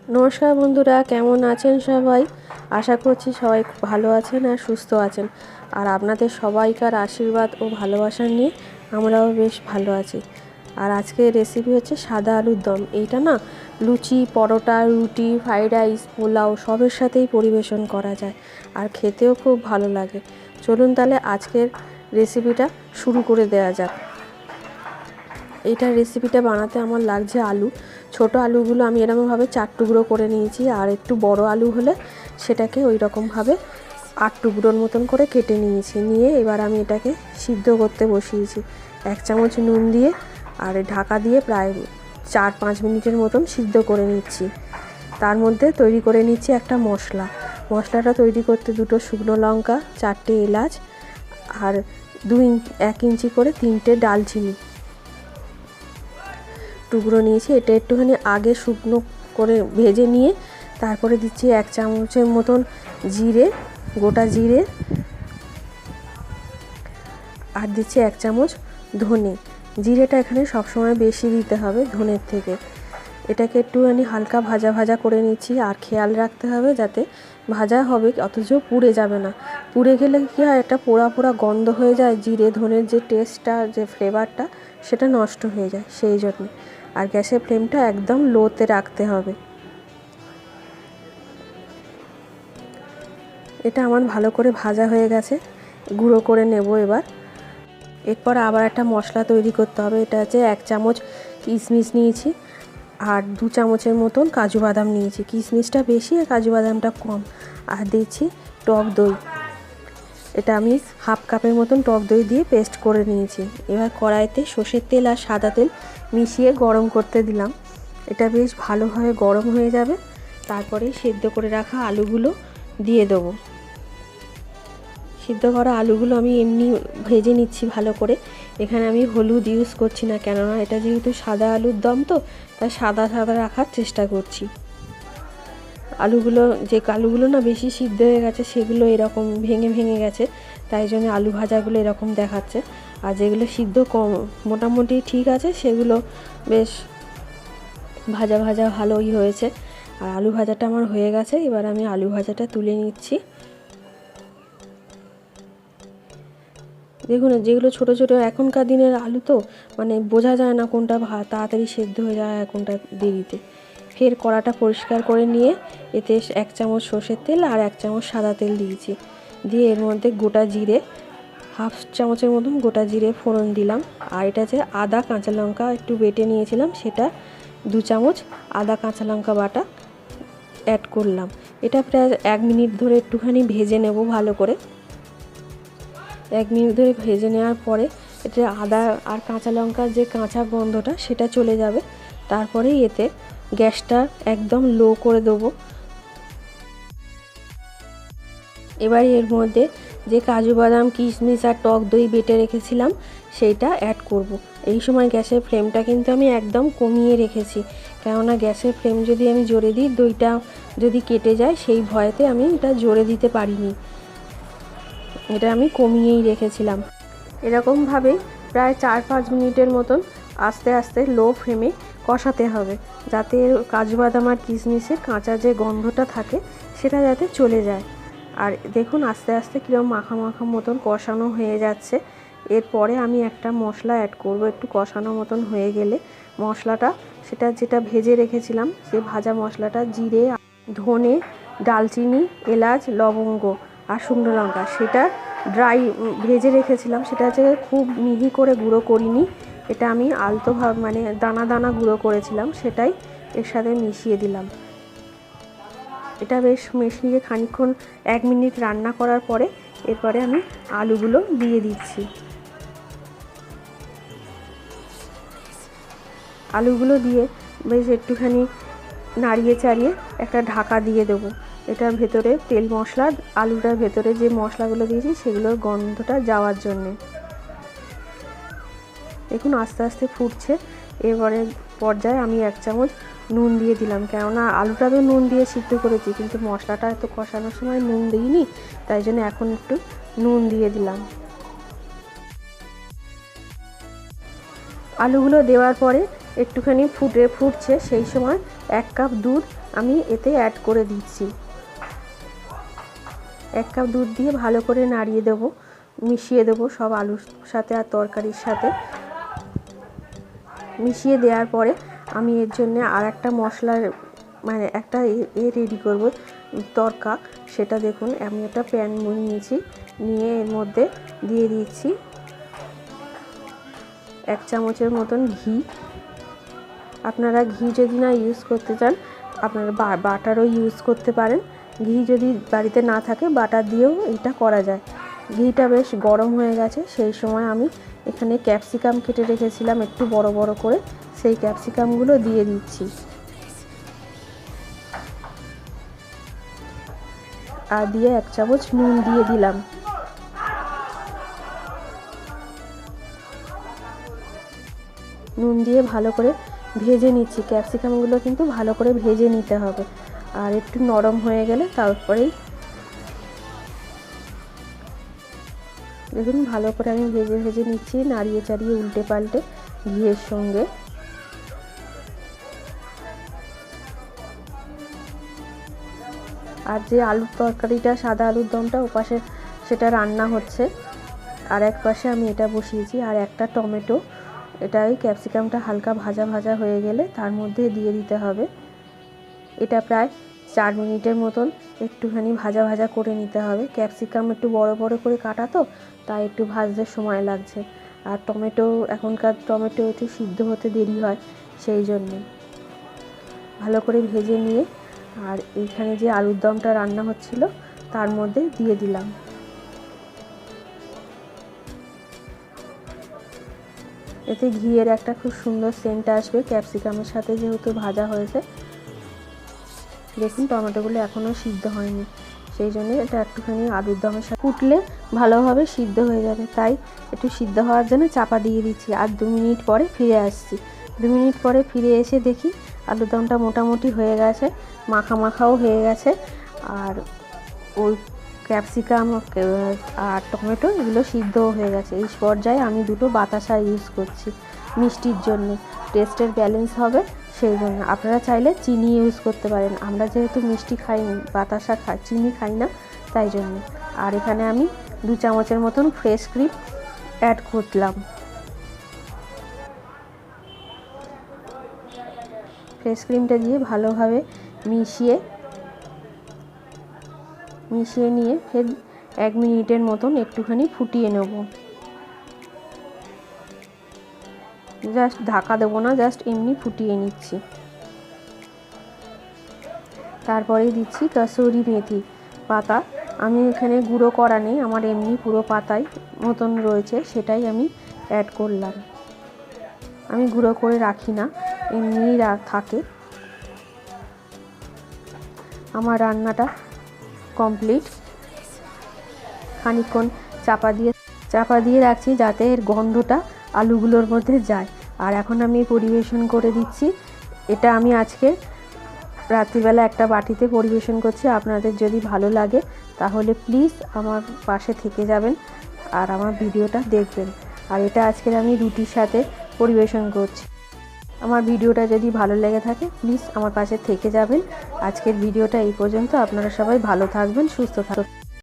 নমস্কার বন্ধুরা, কেমন আছেন সবাই? আশা করছি সবাই ভালো আছেন আর সুস্থ আছেন। আর আপনাদের সবাইকার আশীর্বাদ ও ভালোবাসা নিয়ে আমরাও বেশ ভালো আছি। আর আজকের রেসিপি হচ্ছে সাদা আলুর দম। এইটা না লুচি, পরোটা, রুটি, ফ্রাইড রাইস, পোলাও সবের সাথেই পরিবেশন করা যায় আর খেতেও খুব ভালো লাগে। চলুন তাহলে আজকের রেসিপিটা শুরু করে দেওয়া যাক। এইটার রেসিপিটা বানাতে আমার লাগছে আলু। ছোট আলুগুলো আমি এরকমভাবে 4 টুকরো করে নিয়েছি, আর একটু বড় আলু হলে সেটাকে ওই রকমভাবে 8 টুকরোর মতন করে কেটে নিয়েছি। নিয়ে এবার আমি এটাকে সিদ্ধ করতে বসিয়েছি 1 চামচ নুন দিয়ে, আর ঢাকা দিয়ে প্রায় 4-5 মিনিটের মতন সিদ্ধ করে নিচ্ছি। তার মধ্যে তৈরি করে নিচ্ছি একটা মশলাটা তৈরি করতে 2টো শুকনো লঙ্কা, 4টে এলাচ আর 1 ইঞ্চি করে 3টে ডালচিনি টুকরো নিয়েছি। এটা একটুখানি আগে শুকনো করে ভেজে নিয়ে তারপরে দিচ্ছি 1 চামচের মতন জিরে, গোটা জিরে, আর দিচ্ছি 1 চামচ ধনে। জিরেটা এখানে সবসময় বেশি দিতে হবে ধনের থেকে। এটাকে একটুখানি হালকা ভাজা ভাজা করে নিচ্ছি, আর খেয়াল রাখতে হবে যাতে ভাজা হবে অথচ পুড়ে যাবে না। পুড়ে গেলে কী হয়, একটা পোড়া পোড়া গন্ধ হয়ে যায়, জিরে ধনের যে টেস্টটা, যে ফ্লেভারটা সেটা নষ্ট হয়ে যায়। সেই জন্য আর গ্যাসের ফ্লেমটা একদম লোতে রাখতে হবে। এটা আমার ভালো করে ভাজা হয়ে গেছে, গুঁড়ো করে নেব এবার। এরপর আবার একটা মশলা তৈরি করতে হবে। এটা হচ্ছে 1 চামচ কিশমিশ নিয়েছি, আর 2 চামচের মতন কাজু বাদাম নিয়েছি। কিশমিশটা বেশি আর কাজু বাদামটা কম। আর দিচ্ছি টক দই। এটা আমি 1/2 কাপের মতন টক দই দিয়ে পেস্ট করে নিয়েছি। এবার কড়াইতে সর্ষের তেল আর সাদা তেল মিশিয়ে গরম করতে দিলাম। এটা বেশ ভালোভাবে গরম হয়ে যাবে, তারপরে সেদ্ধ করে রাখা আলুগুলো দিয়ে দেবো। সিদ্ধ করা আলুগুলো আমি এমনি ভেজে নিচ্ছি ভালো করে। এখানে আমি হলুদ ইউজ করছি না, কেননা এটা যেহেতু সাদা আলুর দম, তো তাই সাদা সাদা রাখার চেষ্টা করছি। আলুগুলো না বেশি সিদ্ধ হয়ে গেছে, সেগুলো এরকম ভেঙে ভেঙে গেছে, তাই জন্য আলু ভাজাগুলো এরকম দেখাচ্ছে। আর যেগুলো সিদ্ধ কম মোটামুটি ঠিক আছে, সেগুলো বেশ ভাজা ভাজা ভালোই হয়েছে। আর আলু ভাজাটা আমার হয়ে গেছে। এবার আমি আলু ভাজাটা তুলে নিচ্ছি। দেখুন, যেগুলো ছোট ছোট এখনকার দিনের আলু, তো মানে বোঝা যায় না কোনটা তাড়াতাড়ি সেদ্ধ হয়ে যায় আর কোনটা দেরিতে। ফের কড়াটা পরিষ্কার করে নিয়ে এতে 1 চামচ সর্ষের তেল আর 1 চামচ সাদা তেল দিয়েছি। দিয়ে এর মধ্যে গোটা জিরে, 1/2 চামচের মতন গোটা জিরে ফোড়ন দিলাম। আর এটা যে আদা কাঁচা লঙ্কা একটু বেটে নিয়েছিলাম, সেটা 2 চামচ আদা কাঁচা লঙ্কা বাটা অ্যাড করলাম। এটা প্রায় 1 মিনিট ধরে একটুখানি ভেজে নেব ভালো করে। 1 মিনিট ধরে ভেজে নেওয়ার পরে এতে আদা আর কাঁচা লঙ্কার যে কাঁচা গন্ধটা সেটা চলে যাবে। তারপরে এতে গ্যাসটা একদম লো করে দেবো। এবার এর মধ্যে যে কাজু বাদাম, কিশমিশ আর টক দই বেটে রেখেছিলাম সেইটা অ্যাড করব। এই সময় গ্যাসের ফ্লেমটা কিন্তু আমি একদম কমিয়ে রেখেছি, কেননা গ্যাসের ফ্লেম যদি আমি জোরে দিই, দইটা যদি কেটে যায় সেই ভয়েতে আমি এটা জোরে দিতে পারিনি। এটা আমি কমিয়েই রেখেছিলাম। এরকমভাবেই প্রায় 4-5 মিনিটের মতন আস্তে আস্তে লো ফ্লেমে কষাতে হবে, যাতে কাজু বাদাম আর কিশমিশের কাঁচা যে গন্ধটা থাকে সেটা যাতে চলে যায়। আর দেখুন আস্তে আস্তে কীরকম মাখা মাখা মতন কষানো হয়ে যাচ্ছে। এরপরে আমি একটা মশলা অ্যাড করব। একটু কষানো মতন হয়ে গেলে মশলাটা, সেটা যেটা ভেজে রেখেছিলাম, সেই ভাজা মশলাটা জিরে, ধনে, ডালচিনি, এলাচ, লবঙ্গ আর শুকনো লঙ্কা, সেটা ড্রাই ভেজে রেখেছিলাম। সেটা হচ্ছে খুব মিহি করে গুঁড়ো করিনি, এটা আমি আলতোভাবে মানে দানা দানা গুঁড়ো করেছিলাম, সেটাই এর সাথে মিশিয়ে দিলাম। এটা বেশ মিশিয়ে খানিকক্ষণ 1 মিনিট রান্না করার পরে এরপরে আমি আলুগুলো দিয়ে দিচ্ছি। আলুগুলো দিয়ে বেশ একটুখানি নাড়িয়ে চাড়িয়ে একটা ঢাকা দিয়ে দেবো। এটার ভেতরে তেল মশলা, আলুটার ভেতরে যে মশলাগুলো দিয়েছি সেগুলোর গন্ধটা যাওয়ার জন্যে। দেখুন আস্তে আস্তে ফুটছে। এবারে পর্যায়ে আমি 1 চামচ নুন দিয়ে দিলাম, কেননা আলুটা তো নুন দিয়ে সিদ্ধ করেছি, কিন্তু মশলাটা এত কষানোর সময় নুন দিইনি, তাই জন্য এখন একটু নুন দিয়ে দিলাম। আলুগুলো দেওয়ার পরে একটুখানি ফুটছে, সেই সময় 1 কাপ দুধ আমি এতে অ্যাড করে দিচ্ছি। 1 কাপ দুধ দিয়ে ভালো করে নাড়িয়ে দেবো, মিশিয়ে দেবো সব আলুর সাথে আর তরকারির সাথে। মিশিয়ে দেওয়ার পরে আমি এর জন্য আর একটা মশলার মানে একটা রেডি করব তড়কা। সেটা দেখুন, আমি একটা প্যান নিয়েছি, নিয়ে এর মধ্যে দিয়ে দিচ্ছি 1 চামচের মতন ঘি। আপনারা ঘি যদি না ইউজ করতে চান, আপনারা বাটারও ইউজ করতে পারেন। ঘি যদি বাড়িতে না থাকে বাটার দিয়েও এটা করা যায়। ঘিটা বেশ গরম হয়ে গেছে, সেই সময় আমি এখানে ক্যাপসিকাম কেটে রেখেছিলাম একটু বড় বড় করে, সেই ক্যাপসিকামগুলো দিয়ে দিচ্ছি। আর দিয়ে 1 চামচ নুন দিয়ে দিলাম। নুন দিয়ে ভালো করে ভেজে নিচ্ছি। ক্যাপসিকামগুলো কিন্তু ভালো করে ভেজে নিতে হবে। আর একটু নরম হয়ে গেলে তারপরেই দেখুন ভালো করে আমি ভেজে ভেজে নিচ্ছি, নাড়িয়ে চাড়িয়ে উল্টে পাল্টে ঘিয়ের সঙ্গে। আর যে আলুর তরকারিটা, সাদা আলুর দমটা, ওপাশে সেটা রান্না হচ্ছে, আর এক পাশে আমি এটা বসিয়েছি। আর একটা টমেটো, এটা এই ক্যাপসিকামটা হালকা ভাজা ভাজা হয়ে গেলে তার মধ্যে দিয়ে দিতে হবে। এটা প্রায় 4 মিনিটের মতন একটুখানি ভাজা ভাজা করে নিতে হবে। ক্যাপসিকাম একটু বড় বড় করে কাটা তো, তাই একটু ভাজতে সময় লাগছে। আর টমেটো, এখনকার টমেটো একটু সিদ্ধ হতে দেরি হয়, সেই জন্য ভালো করে ভেজে নিয়ে আর এইখানে যে আলুর দমটা রান্না হচ্ছিল তার মধ্যে দিয়ে দিলাম। এতে ঘিয়ের একটা খুব সুন্দর সেন্ট আসবে, ক্যাপসিকামের সাথে যেহেতু ভাজা হয়েছে। দেখুন টমেটোগুলো এখনও সিদ্ধ হয়নি, সেই জন্য এটা একটুখানি আলুর দমের সাথে ফুটলে ভালোভাবে সিদ্ধ হয়ে যাবে। তাই একটু সিদ্ধ হওয়ার জন্য চাপা দিয়ে দিচ্ছি। আর 2 মিনিট পরে ফিরে আসছি। 2 মিনিট পরে ফিরে এসে দেখি আলুর দমটা মোটামুটি হয়ে গেছে, মাখা মাখাও হয়ে গেছে। আর ওই ক্যাপসিকাম আর টমেটো এগুলো সিদ্ধও হয়ে গেছে। এই পর্যায়ে আমি 2টো বাতাসা ইউজ করছি মিষ্টির জন্য, টেস্টের ব্যালেন্স হবে সেই জন্য। আপনারা চাইলে চিনি ইউজ করতে পারেন, আমরা যেহেতু মিষ্টি খাই, বাতাসা খাই, চিনি খাই না, তাই জন্য। আর এখানে আমি 2 চামচের মতন ফ্রেশ ক্রিম অ্যাড করলাম। ফ্রেশ ক্রিমটা দিয়ে ভালোভাবে মিশিয়ে নিয়ে ফের 1 মিনিটের মতন একটুখানি ফুটিয়ে নেব। জাস্ট ঢাকা দেবো না, জাস্ট এমনি ফুটিয়ে নিচ্ছি। তারপরেই দিচ্ছি কাসুরি মেথি পাতা। আমি এখানে গুঁড়ো করা নেই, আমার এমনি পুরো পাতাই মতন রয়েছে, সেটাই আমি অ্যাড করলাম। আমি গুঁড়ো করে রাখি না, এমনিই থাকে। আমার রান্নাটা কমপ্লিট। খানিকক্ষণ চাপা দিয়ে রাখছি যাতে এর গন্ধটা আলুগুলোর মধ্যে যায়। আর এখন আমি পরিবেশন করে দিচ্ছি। এটা আমি আজকে রাত্রিবেলা একটা বাটিতে পরিবেশন করছি। আপনাদের যদি ভালো লাগে তাহলে প্লিজ আমার পাশে থেকে যাবেন আর আমার ভিডিওটা দেখবেন। আর এটা আজকের আমি রুটির সাথে পরিবেশন করছি। আমার ভিডিওটা যদি ভালো লেগে থাকে প্লিজ আমার পাশে থেকে যাবেন। আজকের ভিডিওটা এই পর্যন্ত। আপনারা সবাই ভালো থাকবেন, সুস্থ থাকবেন।